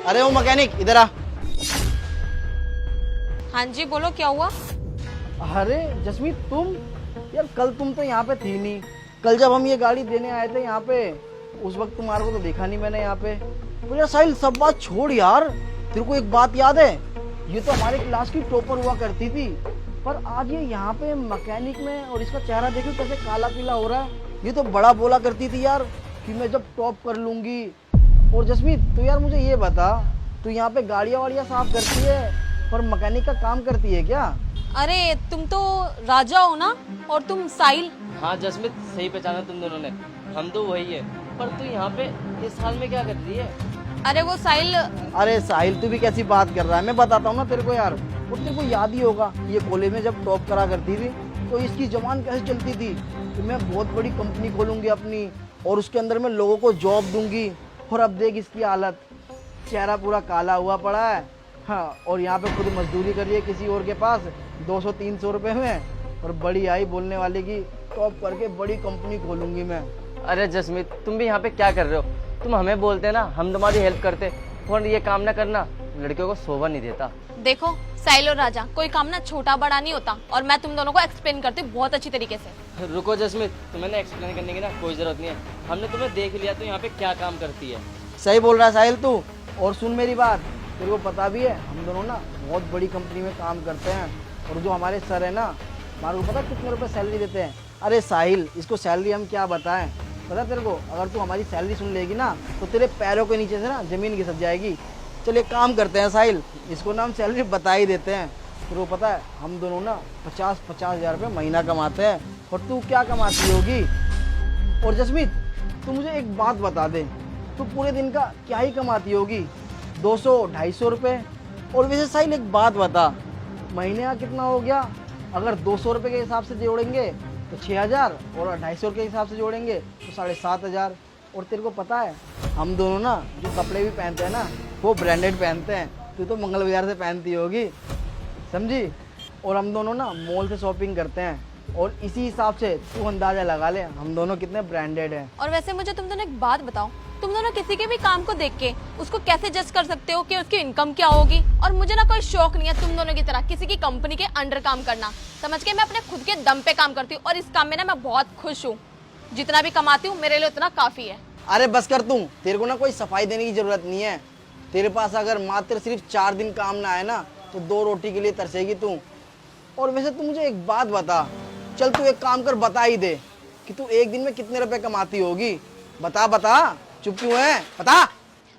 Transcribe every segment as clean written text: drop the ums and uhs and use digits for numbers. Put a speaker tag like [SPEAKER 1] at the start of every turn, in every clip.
[SPEAKER 1] अरे वो मैकेनिक इधर आ।
[SPEAKER 2] हाँ जी बोलो, क्या हुआ?
[SPEAKER 1] अरे जसमीत तुम, यार कल तुम तो यहाँ पे थी नहीं। कल जब हम ये गाड़ी देने आए थे यहाँ पे, उस वक्त तुम्हारे को तो देखा नहीं मैंने यहाँ पे। तो यार साहिल सब बात छोड़ यार, तेरे को एक बात याद है? ये तो हमारे क्लास की टॉपर हुआ करती थी, पर आज ये यहाँ पे मैकेनिक में, और इसका चेहरा देखो कैसे काला पीला हो रहा है। ये तो बड़ा बोला करती थी यार कि मैं जब टॉप कर लूंगी। और जसमीत तू यार मुझे ये बता, तू यहाँ पे गाड़ियाँ वाड़ियाँ साफ करती है पर मैकेनिक का काम करती है क्या?
[SPEAKER 2] अरे तुम तो राजा हो ना, और तुम साहिल।
[SPEAKER 3] हाँ जसमीत, सही पहचाना तुम दोनों ने, हम तो वही है। पर तू यहाँ पे इस हाल में क्या कर रही है?
[SPEAKER 2] अरे वो साहिल।
[SPEAKER 1] अरे साहिल तू भी कैसी बात कर रहा है, मैं बताता हूँ ना तेरे को यार। और तेरे को याद ही होगा, ये कॉलेज में जब टॉप करा करती थी तो इसकी जबान कैसे चलती थी कि मैं बहुत बड़ी कंपनी खोलूंगी अपनी, और उसके अंदर मैं लोगों को जॉब दूंगी। और अब देख इसकी हालत, चेहरा पूरा काला हुआ पड़ा है। हाँ, और यहाँ पे खुद मजदूरी कर रही है किसी और के पास 200-300 रुपए में, और बड़ी आई बोलने वाले की टॉप करके बड़ी कंपनी खोलूंगी मैं।
[SPEAKER 3] अरे जसमीत, तुम भी यहाँ पे क्या कर रहे हो? तुम हमें बोलते ना, हम तुम्हारी हेल्प करते। और ये काम ना करना लड़कियों को शोभा नहीं देता।
[SPEAKER 2] देखो साहिल और राजा, कोई काम ना छोटा बड़ा नहीं होता, और मैं तुम दोनों को एक्सप्लेन करती हूँ बहुत अच्छी तरीके से।
[SPEAKER 3] रुको जसमीत, तुम्हें ना एक्सप्लेन करने की ना कोई जरूरत नहीं है। हमने तुम्हें देख लिया तो यहाँ पे क्या काम करती है।
[SPEAKER 1] सही बोल रहा है साहिल तू। और सुन मेरी बात, तेरे को पता भी है हम दोनों ना बहुत बड़ी कंपनी में काम करते हैं, और जो हमारे सर है ना, हमारे को पता कितने रुपए सैलरी देते हैं? अरे साहिल, इसको सैलरी हम क्या बताएं, पता तेरे को? अगर तू हमारी सैलरी सुन लेगी ना तो तेरे पैरों के नीचे से ना जमीन खिसक जाएगी। चल एक काम करते हैं साहिल, इसको ना हम सैलरी बता ही देते हैं। तेरे को पता है हम दोनों ना 50-50 हज़ार रुपये महीना कमाते हैं, और तू क्या कमाती होगी? और जसमीत तू मुझे एक बात बता दे, तू पूरे दिन का क्या ही कमाती होगी? 200-250 रुपये? और वैसे साहिल एक बात बता, महीने का कितना हो गया? अगर 200 रुपये के हिसाब से जोड़ेंगे तो 6,000, और 250 के हिसाब से जोड़ेंगे तो 7,500। और तेरे को पता है हम दोनों ना जो कपड़े भी पहनते हैं ना वो ब्रांडेड पहनते हैं। तू तो मंगल बाजार से पहनती होगी, समझी? और हम दोनों ना मॉल से शॉपिंग करते हैं, और इसी हिसाब से तू अंदाजा लगा ले हम दोनों कितने ब्रांडेड हैं।
[SPEAKER 2] और वैसे मुझे तुम दोनों एक बात बताओ, तुम दोनों किसी के भी काम को देख के उसको कैसे जज कर सकते हो कि उसकी इनकम क्या होगी? और मुझे ना कोई शौक नहीं है तुम दोनों की तरह किसी की कंपनी के अंडर काम करना, समझ के? मैं अपने खुद के दम पे काम करती हूँ, और इस काम में ना मैं बहुत खुश हूँ। जितना भी कमाती हूँ मेरे लिए उतना काफी है।
[SPEAKER 1] अरे बस कर तू, तेरे को ना कोई सफाई देने की जरूरत नहीं है। तेरे पास अगर मात्र सिर्फ 4 दिन काम ना आए ना तो 2 रोटी के लिए तरसेगी तू। और वैसे तू मुझे एक बात बता, चल तू एक काम कर, बता ही दे कि तू एक दिन में कितने रुपए कमाती होगी। बता बता, चुप क्यों है, बता।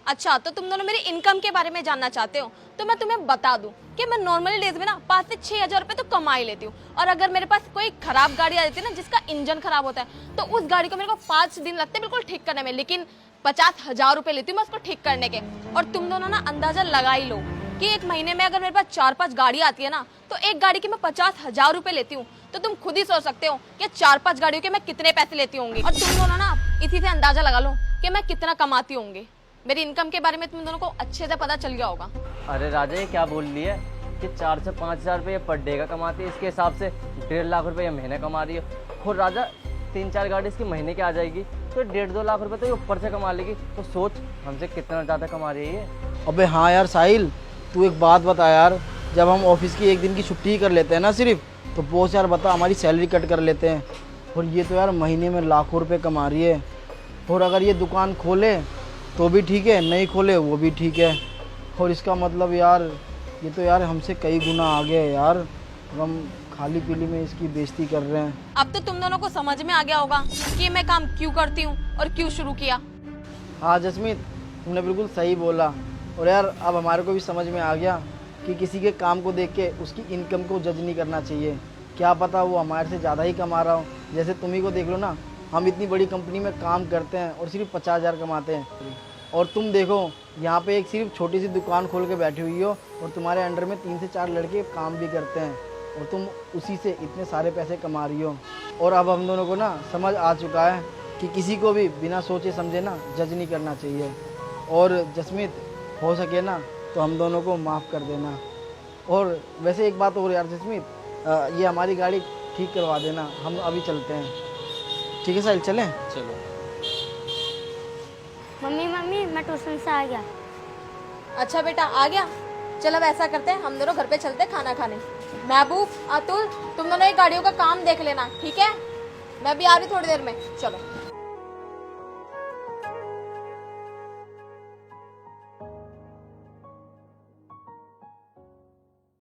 [SPEAKER 2] अच्छा, तो तुम दोनों मेरी इनकम के बारे में जानना चाहते हो, तो मैं तुम्हें बता दूं कि मैं नॉर्मली डेज में ना 5 से 6 हजार रुपए तो कमा ही लेती हूँ। और अगर मेरे पास कोई खराब गाड़ी आ जाती है ना जिसका इंजन खराब होता है, तो उस गाड़ी को मेरे को 5 दिन लगते हैं बिल्कुल ठीक करने में, लेकिन 50,000 रुपए लेती हूँ मैं उसको ठीक करने के। और तुम दोनों ना अंदाजा लगा ही लो कि एक महीने में अगर मेरे पास 4-5 गाड़ी आती है ना, तो एक गाड़ी के मैं 50,000 रुपए लेती हूँ। तो तुम खुद ही सोच सकते हो कि 4-5 गाड़ियों के मैं कितने पैसे लेती होंगी। और तुम दोनों ना इसी से अंदाजा लगा लो कि मैं कितना कमाती होंगी। मेरी इनकम के बारे में तुम दोनों को अच्छे से पता चल गया होगा।
[SPEAKER 3] अरे राजा, ये क्या बोल रही है कि 4 से 5 हज़ार रुपये पर डे का कमाती है? इसके हिसाब से 1.5 लाख रुपये महीने कमा रही है। और राजा 3-4 गाड़ी इसकी महीने की आ जाएगी तो 1.5-2 लाख रुपए तो ये ऊपर से कमा लेगी। तो सोच हमसे कितना ज़्यादा कमा रही है ये।
[SPEAKER 1] अबे हाँ यार साहिल, तू एक बात बता यार, जब हम ऑफिस की एक दिन की छुट्टी कर लेते हैं ना सिर्फ, तो बॉस यार बता हमारी सैलरी कट कर लेते हैं। और ये तो यार महीने में लाखों रुपए कमा रही है। और अगर ये दुकान खोले तो भी ठीक है, नहीं खोले वो भी ठीक है। और इसका मतलब यार ये तो यार हमसे कई गुना आगे है यार, हम खाली पीली में इसकी बेइज्जती कर रहे हैं।
[SPEAKER 2] अब तो तुम दोनों को समझ में आ गया होगा कि मैं काम क्यों करती हूँ और क्यों शुरू किया।
[SPEAKER 1] हाँ जसमीत, तुमने बिल्कुल सही बोला। और यार अब हमारे को भी समझ में आ गया कि किसी के काम को देख के उसकी इनकम को जज नहीं करना चाहिए। क्या पता वो हमारे से ज़्यादा ही कमा रहा हो। जैसे तुम ही को देख लो ना, हम इतनी बड़ी कंपनी में काम करते हैं और सिर्फ 50,000 कमाते हैं, और तुम देखो यहाँ पे एक सिर्फ छोटी सी दुकान खोल के बैठी हुई हो, और तुम्हारे अंडर में 3 से 4 लड़के काम भी करते हैं, और तुम उसी से इतने सारे पैसे कमा रही हो। और अब हम दोनों को ना समझ आ चुका है कि किसी को भी बिना सोचे समझे ना जज नहीं करना चाहिए। और जसमीत, हो सके ना तो हम दोनों को माफ़ कर देना। और वैसे एक बात और यार जसमीत, ये हमारी गाड़ी ठीक करवा देना, हम अभी चलते हैं। ठीक है साहिल, चलें?
[SPEAKER 3] चलो।
[SPEAKER 4] मम्मी मम्मी मैं ट्यूशन से आ गया।
[SPEAKER 2] अच्छा बेटा आ गया। चल अब ऐसा करते हैं, हम दोनों घर पे चलते हैं खाना खाने। महबूब, अतुल, तुम दोनों एक गाड़ियों का काम देख लेना, ठीक है? मैं भी आ रही थोड़ी देर में, चलो।